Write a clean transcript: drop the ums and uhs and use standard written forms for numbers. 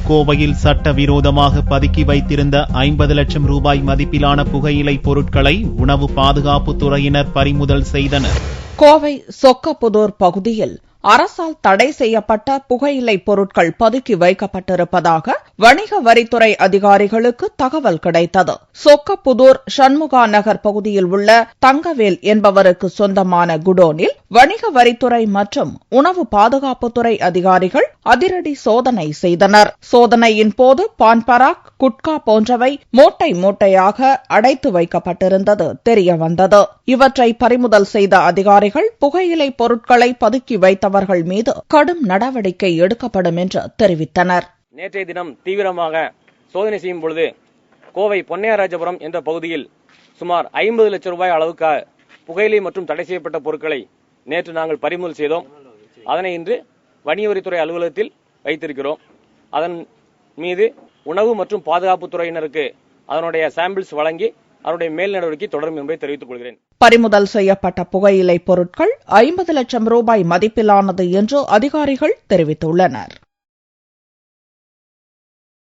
கோவையில் சட்டவிரோதமாக பதுக்கி வைத்திருந்த 50 லட்சம் ரூபாய் மதிப்பிலான புகையிலை பொருட்களை உணவு பாதுகாப்புத்துறையினர் பறிமுதல் செய்தனர். கோவை சொக்கப்புதூர் பகுதியில் அரசால் தடை செய்யப்பட்ட புகையிலை பொருட்கள் பதுக்கி வைக்கப்பட்டிருப்பதாக வணிக வரித்துறை அதிகாரிகளுக்கு தகவல் கிடைத்தது. சொக்கப்புதூர் சண்முகா நகர் பகுதியில் உள்ள தங்கவேல் என்பவருக்கு சொந்தமான குடோனில் வணிக வரித்துறை மற்றும் உணவு பாதுகாப்புத்துறை அதிகாரிகள் அதிரடி சோதனை செய்தனர். சோதனையின் போது பான்பராக், குட்கா போன்றவை மூட்டை மூட்டையாக அடைத்து வைக்கப்பட்டிருந்தது தெரியவந்தது. இவற்றை பறிமுதல் செய்த அதிகாரிகள் புகையிலை பொருட்களை பதுக்கி வைத்தவர்கள் மீது கடும் நடவடிக்கை எடுக்கப்படும் என்று தெரிவித்தனர். நேற்றைய தினம் தீவிரமாக சோதனை செய்யும் பொழுது கோவை பொன்னையாராஜபுரம் என்ற பகுதியில் சுமார் 50 லட்சம் ரூபாய் அளவுக்கு புகையிலை மற்றும் தடை செய்யப்பட்ட பொருட்களை நேற்று நாங்கள் பறிமுதல் செய்தோம். அதனை இன்று வணிக வரித்துறை அலுவலகத்தில் வைத்திருக்கிறோம். அதன் மீது உணவு மற்றும் பாதுகாப்புத்துறையினருக்கு அதனுடைய சாம்பிள்ஸ் வழங்கி அதனுடைய மேல் நடவடிக்கை தொடரும் என்பதை தெரிவித்துக் கொள்கிறேன். பறிமுதல் செய்யப்பட்ட புகையிலை பொருட்கள் 50 லட்சம் ரூபாய் மதிப்பிலானது என்று அதிகாரிகள் தெரிவித்துள்ளனர்.